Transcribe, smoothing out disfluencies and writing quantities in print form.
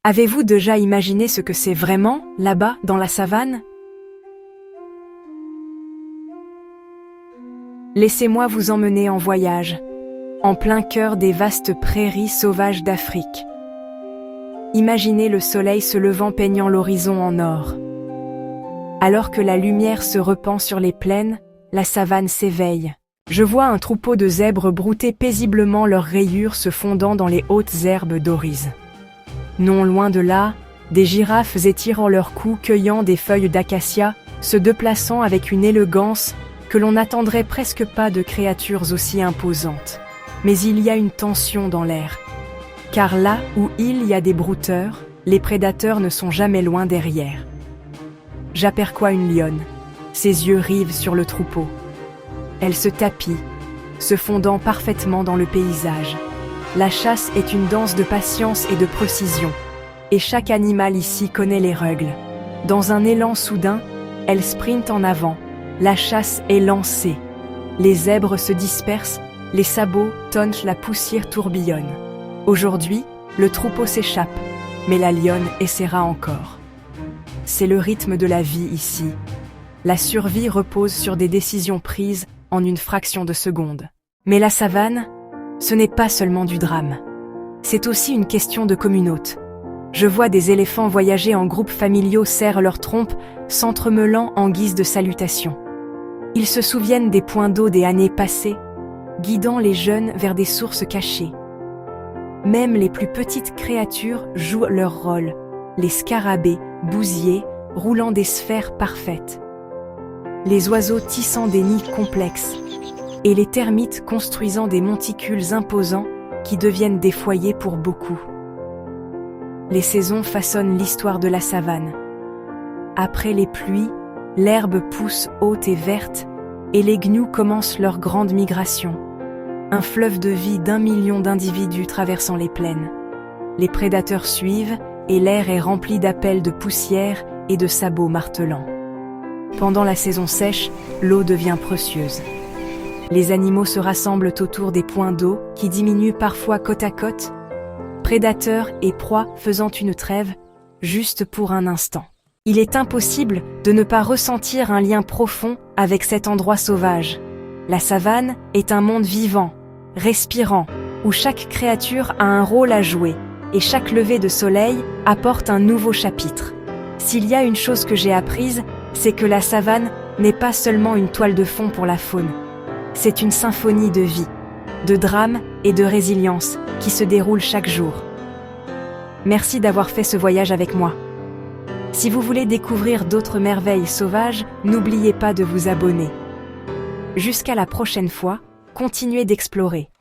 Avez-vous déjà imaginé ce que c'est vraiment, là-bas, dans la savane? Laissez-moi vous emmener en voyage, en plein cœur des vastes prairies sauvages d'Afrique. Imaginez le soleil se levant peignant l'horizon en or. Alors que la lumière se repend sur les plaines, la savane s'éveille. Je vois un troupeau de zèbres brouter paisiblement leurs rayures se fondant dans les hautes herbes d'orize. Non loin de là, des girafes étirant leur cou cueillant des feuilles d'acacia, se déplaçant avec une élégance que l'on n'attendrait presque pas de créatures aussi imposantes. Mais il y a une tension dans l'air. Car là où il y a des brouteurs, les prédateurs ne sont jamais loin derrière. J'aperçois une lionne. Ses yeux rivent sur le troupeau. Elle se tapit, se fondant parfaitement dans le paysage. La chasse est une danse de patience et de précision, et chaque animal ici connaît les règles. Dans un élan soudain, elle sprinte en avant. La chasse est lancée. Les zèbres se dispersent, les sabots tonnent, la poussière tourbillonne. Aujourd'hui, le troupeau s'échappe, mais la lionne essaiera encore. C'est le rythme de la vie ici. La survie repose sur des décisions prises en une fraction de seconde. Mais la savane, ce n'est pas seulement du drame. C'est aussi une question de communauté. Je vois des éléphants voyager en groupes familiaux serrent leurs trompes, s'entremêlant en guise de salutation. Ils se souviennent des points d'eau des années passées, guidant les jeunes vers des sources cachées. Même les plus petites créatures jouent leur rôle, les scarabées, bousiers, roulant des sphères parfaites. Les oiseaux tissant des nids complexes, et les termites construisant des monticules imposants qui deviennent des foyers pour beaucoup. Les saisons façonnent l'histoire de la savane. Après les pluies, l'herbe pousse haute et verte, et les gnous commencent leur grande migration. Un fleuve de vie d'1 million d'individus traversant les plaines. Les prédateurs suivent, et l'air est rempli d'appels de poussière et de sabots martelants. Pendant la saison sèche, l'eau devient précieuse. Les animaux se rassemblent autour des points d'eau qui diminuent parfois côte à côte, prédateurs et proies faisant une trêve, juste pour un instant. Il est impossible de ne pas ressentir un lien profond avec cet endroit sauvage. La savane est un monde vivant, respirant, où chaque créature a un rôle à jouer, et chaque lever de soleil apporte un nouveau chapitre. S'il y a une chose que j'ai apprise, c'est que la savane n'est pas seulement une toile de fond pour la faune. C'est une symphonie de vie, de drame et de résilience qui se déroule chaque jour. Merci d'avoir fait ce voyage avec moi. Si vous voulez découvrir d'autres merveilles sauvages, n'oubliez pas de vous abonner. Jusqu'à la prochaine fois, continuez d'explorer.